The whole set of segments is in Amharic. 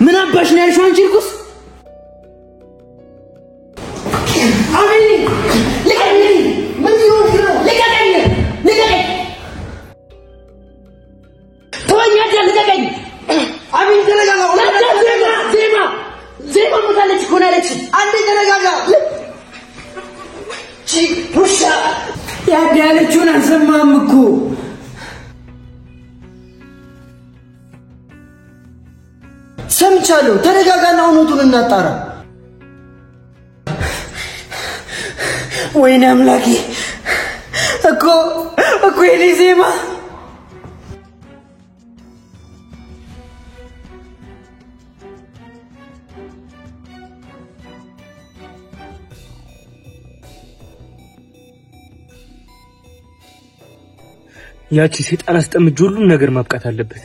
ምን አባሽ ነው ያልሽው አንቺ ልኩስ አቤኔ ለቀኝ ምን ይሆን ነው ለቀኝ ተወኛ ለቀኝ አቤኔ ተረጋጋ ዜማ ሞታለች እኮ ነው ያለች አንዴ ተረጋጋ ፑሻ ያዳለችውን አልሰማም እኮ ሰምቻለሁ ተረጋጋና እውነቱን እናጣራ ወይኔ አምላኬ እኮ የኔ ዜማ ያቺ ሰይጣን አስጠምጆ ሁሉም ነገር ማብቃት አለበት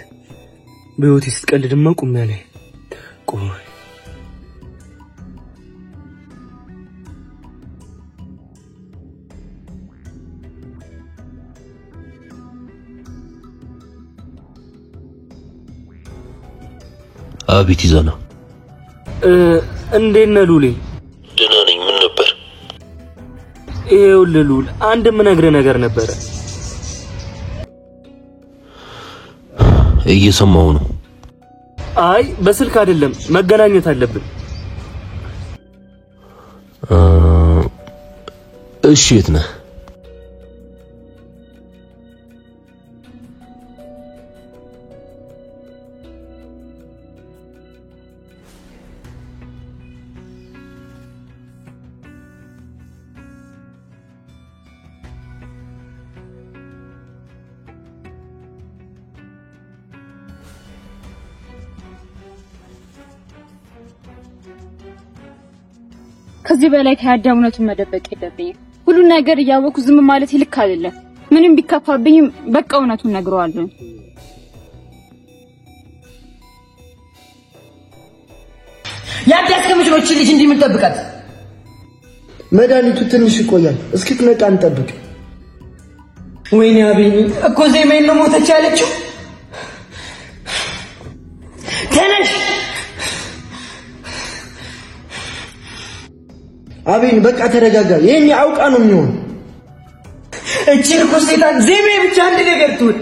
በህይወቴ ስትቀልድማ ቁም ያለ ቆይ አቤት ይዛና እንዴት ነህ ሉሌ ደህና ነኝ ምን ነበር ይኸውልህ ሉል አንድ የምነግርህ ነገር ነበረ እየሰማሁ ነው አይ በስልክ አይደለም መገናኘት አለብን እሺ የት ነህ ከዚህ በላይ ከያዳምነቱን መደበቅ የለብኝም ሁሉ ነገር ያወኩ ዝም ማለት ይልክ አይደለም ምንም ቢከፋብኝም በቃ እውነቱን ነግረዋለሁ ያዳስከምሽ ልጅ እንዲህ ምን ተጠብቃት መድኃኒቱ ትንሽ ይቆያል እስኪትነቃ እንጠብቅ ወይኔ አቤኔ እኮ ዜማዬን ነው ሞተች ያለችው ተነሽ አቤኔ በቃ ተረጋጋ ይሄን አውቃ ነው የሚሆን እቺ እኮ ሰይጣን ዜማዬ ብቻ አንድ ነገር ትሁን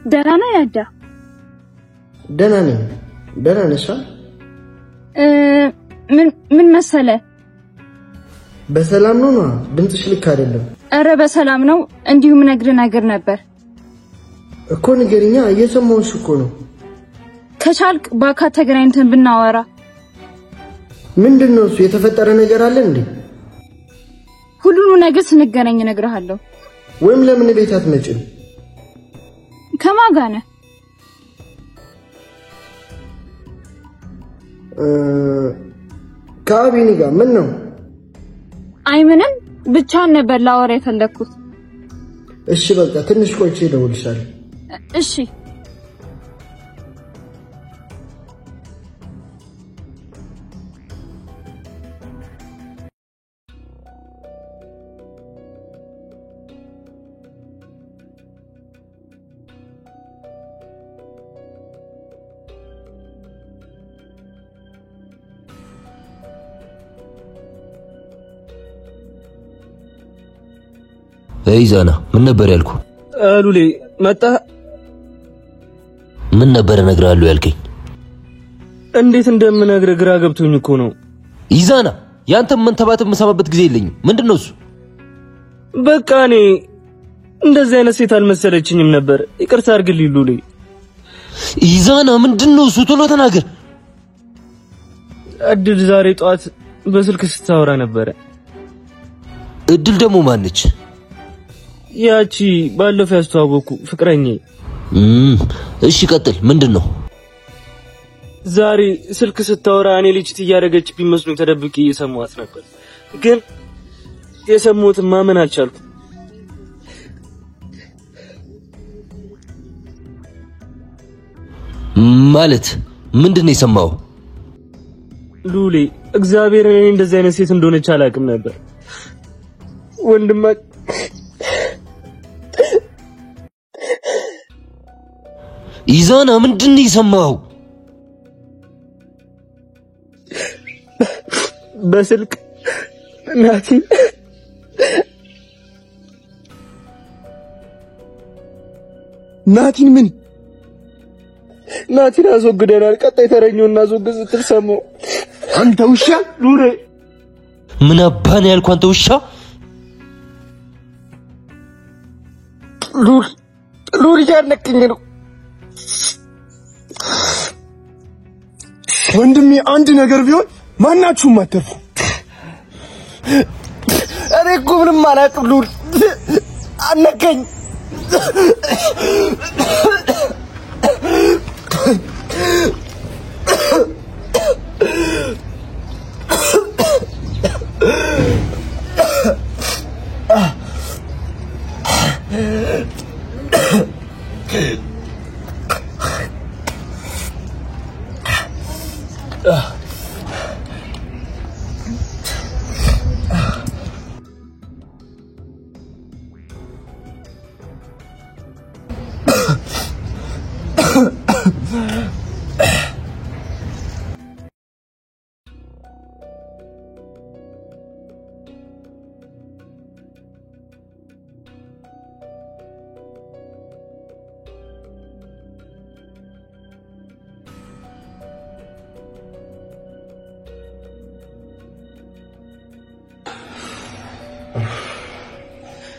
ደህና ያዳ ደህና ነኝ ደህና ነሽ ምን መሰለ በሰላም ነው ድምጽሽ ልክ አይደለም አረ በሰላም ነው እንዲሁ ምነግር ነገር ነበር እኮ ንገሪኛ እየሰማሁሽ እኮ ነው ከቻልክ ባካ ተገናኝተን ብናወራ ምንድነው እሱ የተፈጠረ ነገር አለ እንዴ ሁሉንም ነገር ስንገናኝ እነግርሃለሁ ወይም ለምን ቤት አትመጭም ከማጋነ ከአቤኔ ጋር ምን ነው አይ ምንም ብቻውን ነበር ላወራ የፈለኩት እሺ በቃ ትንሽ ቆይቼ እደውልልሻለሁ እሺ አይዛና ምን ነበር ያልኩ ሉሌ መጣ ምን ነበር እነግራለሁ ያልከኝ እንዴት እንደምነግርህ ግራ ገብቶኝ እኮ ነው ይዛና ያንተ ምን ተባተም መሰማበት ጊዜ የለኝም ምንድነው እሱ በቃ እኔ እንደዚህ አይነት ሴት አልመሰለችኝም ነበር ይቅርታ አድርግልኝ ሉሌ ይዛና ምንድነው እሱ ቶሎ ተናገር እድል ዛሬ ጧት በስልክ ስታወራ ነበር እድል ደግሞ ማነች ያቺ ባለፈው ያስተዋወቁ ፍቅረኛዬ እሺ ቀጥል ምንድነው ዛሬ ስልክ ስታወራ እኔ ልጅ እያደረገች ቢመስሉኝ ተደብቄ እየሰማኋት ነበር። ግን የሰማሁትን ማመን አልቻልኩም። ማለት ምንድነው የሰማው? ሉሌ እግዚአብሔር እኔ እንደዚህ አይነት ሴት እንደሆነች አላውቅም ነበር። ወንድማ ኢዛና ምንድነው የሰማው? በስልክ ናቲን ምን ናቲን አስወግደናል። ቀጣይ ተረኛው እናስወግድ ስትል ሰማሁ። አንተ ውሻ ሉሌ ምን አባን ያልኩ አንተ ውሻ? ሉል ያነቀኝ ነው ወንድሜ። አንድ ነገር ቢሆን ማናችሁም አትርፉ። እኔ እኮ ምንም አላውቅም። ሉል አነቀኝ።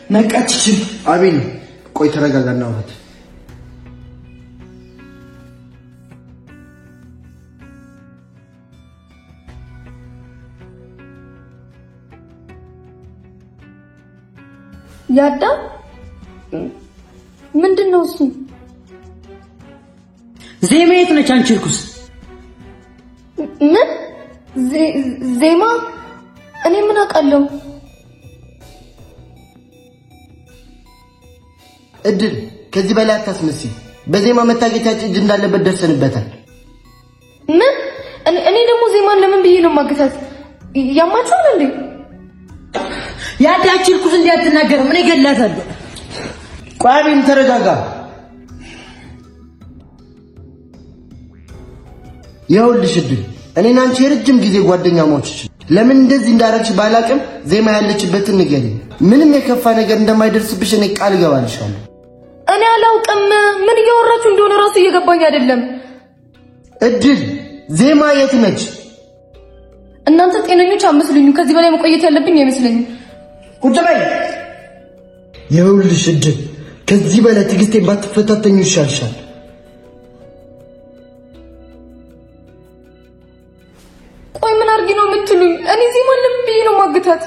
ነቃች። አቤል ቆይ ተረጋጋና አውራት። ያዳ ምንድነው እሱ? ዜማ የት ነች? አንቺ እርኩስ! ምን ዜማ? እኔ ምን አውቃለሁ? እድል ከዚህ በላይ አታስመስይ። በዜማ መታገቻችን እጅ እንዳለበት ደርሰንበታል። ምን? እኔ ደግሞ ዜማን ለምን ብዬ ነው ማገታት? ያማችኋል እንዴ? ያዳች እርኩስ እንዲያትናገር ምን ይገላታል? ቋቢን ተረጋጋ። ይኸውልሽ እድል እኔና አንቺ የረጅም ጊዜ ጓደኛሞች ለምን እንደዚህ እንዳረግሽ ባላቅም ዜማ ያለችበትን ንገሪኝ። ምንም የከፋ ነገር እንደማይደርስብሽ እኔ ቃል እገባልሻለሁ። እኔ አላውቅም። ምን እያወራችሁ እንደሆነ ራሱ እየገባኝ አይደለም። እድል ዜማ የት ነች? እናንተ ጤነኞች አመስሉኝ። ከዚህ በላይ መቆየት ያለብኝ አይመስለኝም። ቁጭ በይ። ይኸውልሽ እድል ከዚህ በላይ ትዕግስቴን ባትፈታተኝ ይሻልሻል። ቆይ ምን አድርጊ ነው የምትሉኝ? እኔ ዜማን ለምን ብዬ ነው ማግታት?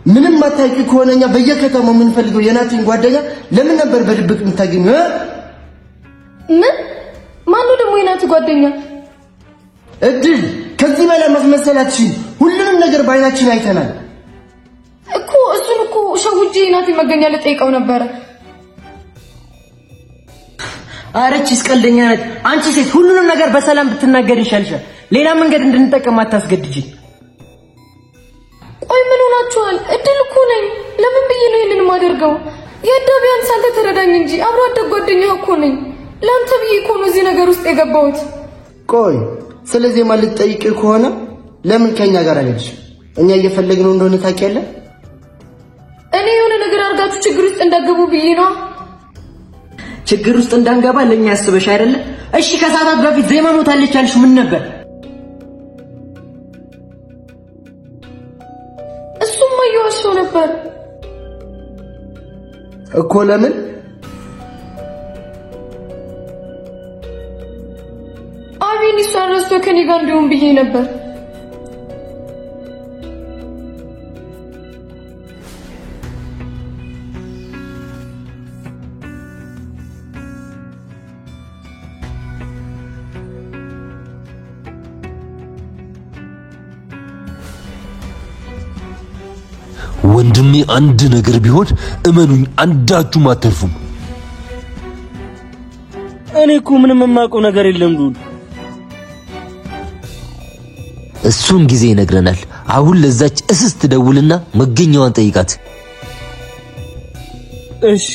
ምንም ማታውቂ ከሆነኛ በየከተማው የምንፈልገው የናቲን ጓደኛ ለምን ነበር በድብቅ የምታገኘው? ምን? ማነው ደግሞ የናቲ ጓደኛ? እድል ከዚህ በላይ ማስመሰላችሁ። ሁሉንም ነገር በአይናችን አይተናል እኮ። እሱን እኮ ሸውጄ ናቲ መገኛ ልጠይቀው ነበር። አረች እስቀልደኛ ናት። አንቺ ሴት ሁሉንም ነገር በሰላም ብትናገር ይሻልሻል። ሌላ መንገድ እንድንጠቀም አታስገድጂ። ቆይ ምን ሆናችኋል? እድል እኮ ነኝ። ለምን ብዬ ነው ይሄንን ማደርገው? የአዳቢያን ሳንተ ተረዳኝ እንጂ አብሮ አደግ ጓደኛህ እኮ ነኝ። ላንተ ብዬ እኮ ነው እዚህ ነገር ውስጥ የገባሁት። ቆይ ስለዚህ ማለት ጠይቅ ከሆነ ለምን ከኛ ጋር አይደልሽ? እኛ እየፈለግነው እንደሆነ ታውቂያለሽ። እኔ የሆነ ነገር አርጋችሁ ችግር ውስጥ እንዳገቡ ብዬ ነው። ችግር ውስጥ እንዳንገባ ለኛ ያስበሽ አይደለ? እሺ ከሰዓታት በፊት ዜማ ሞታለች አልሽ ምን ነበር? እሱማ እየዋሸሁ ነበር እኮ። ለምን? አቤል እሷን ረስቶ ከኔ ጋር እንዲሆን ብዬ ነበር። ወንድሜ አንድ ነገር ቢሆን እመኑኝ አንዳችሁም አትርፉም። እኔ እኮ ምንም የማውቀው ነገር የለም ሉል። እሱን ጊዜ ይነግረናል። አሁን ለዛች እስስት ደውልና መገኛዋን ጠይቃት። እሺ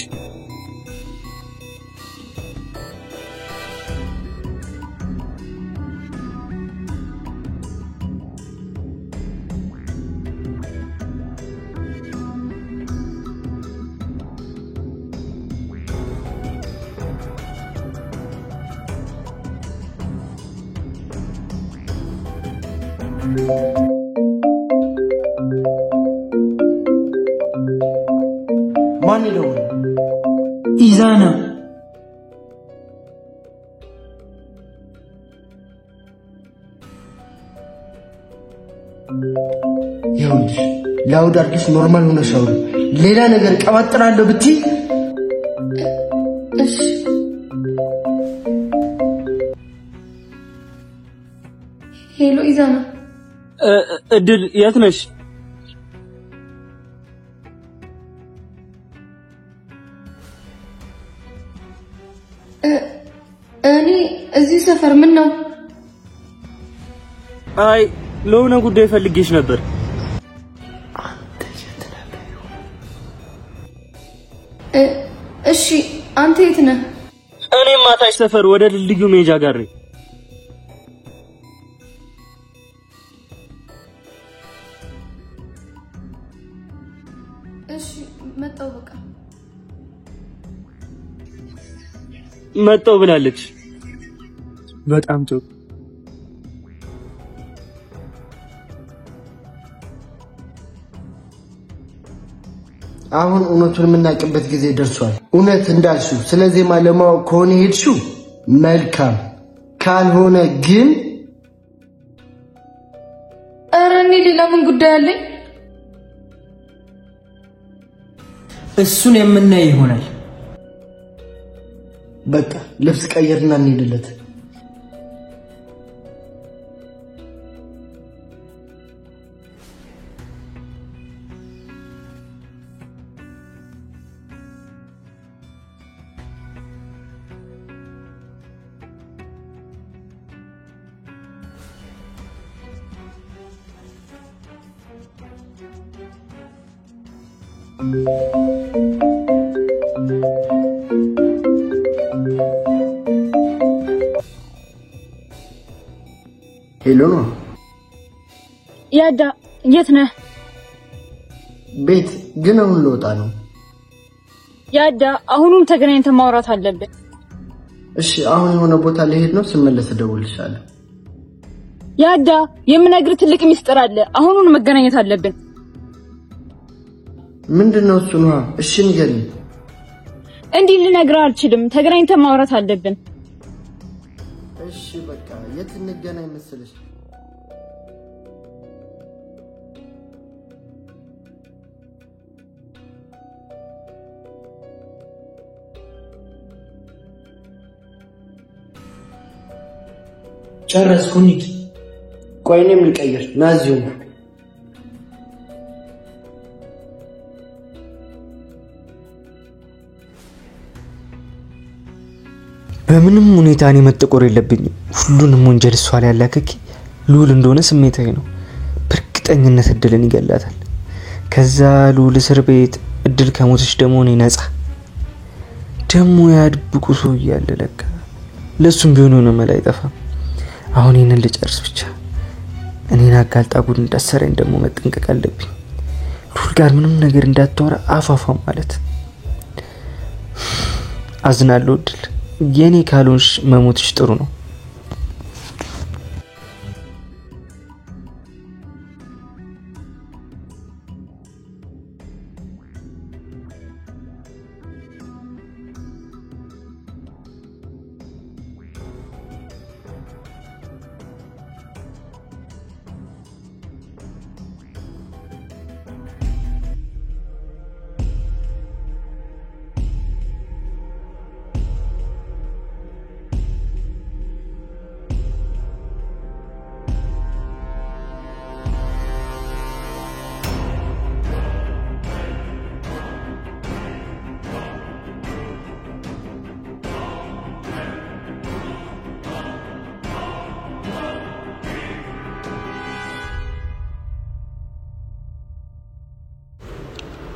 ማን ይደውል? ኢዛና ይኸውልሽ ላውድ አድርገሽ ኖርማል ሆነሽ አውሪ። ሌላ ነገር ቀባጥራለሁ ብትይ እሺ ሄሎ ኢዛና እድል የት ነሽ? እኔ እዚህ ሰፈር ምን ነው? አይ ለሆነ ጉዳይ ፈልጌሽ ነበር። እሺ አንተ የት ነህ? እኔም ማታሽ ሰፈር ወደ ድልድዩ መሄጃ ጋር ነኝ። እሺ መጣሁ በቃ መጣሁ ብላለች። በጣም ጥሩ። አሁን እውነቱን የምናውቅበት ጊዜ ደርሷል። እውነት እንዳልሽው ስለዚህ ማለማው ከሆነ ሄድሽው መልካም፣ ካልሆነ ግን ኧረ እኔ ሌላ ምን ጉዳይ አለኝ? እሱን የምናይ ይሆናል። በቃ ልብስ ቀይርና እንሄድለት። ሄሎ ነው ያዳ የት ነህ? ቤት ግን አሁን ልወጣ ነው። ያዳ አሁኑም ተገናኝተን ማውራት አለብን። እሺ አሁን የሆነ ቦታ ልሄድ ነው፣ ስመለስ እደውልልሻለሁ። ያዳ የምነግርህ ትልቅ ሚስጥር አለ። አሁኑን መገናኘት አለብን። ምንድነው እሱ ነው? እሺ ንገሪኝ። እንዲህ ልነግርህ አልችልም። ተገናኝተን ማውራት አለብን። እሺ በቃ የት እንገናኝ መሰለሽ? ጨረስኩኝ። ቆይ እኔም ልቀይር ናዚው ነው። በምንም ሁኔታ እኔ መጠቆር የለብኝም። ሁሉንም ወንጀል እሷ ላይ ያላከኪ ሉል እንደሆነ ስሜታዊ ነው። በእርግጠኝነት እድልን ይገላታል። ከዛ ሉል እስር ቤት፣ እድል ከሞተች ደግሞ እኔ ነፃ። ደግሞ ያድብቁ ሰው እያለ ለካ ለሱም ቢሆን የሆነ መላ አይጠፋም። አሁን ይሄንን ልጨርስ ብቻ። እኔን አጋልጣ ጉድ እንዳሰረኝ ደግሞ መጠንቀቅ አለብኝ። ሉል ጋር ምንም ነገር እንዳታወራ አፋፋ ማለት። አዝናለሁ እድል፣ የኔ ካልሆንሽ መሞትሽ ጥሩ ነው።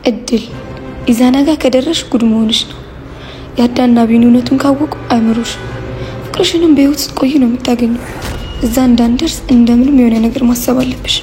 እድል ኢዛና ጋር ከደረሽ ጉድ መሆንሽ ነው። ያዳና ቢኒ እውነቱን ካወቁ አይምሩሽ። ፍቅርሽንም በህይወት ቆይ ነው የምታገኘው። እዛ እንዳንደርስ እንደምንም የሆነ ነገር ማሰብ አለብሽ።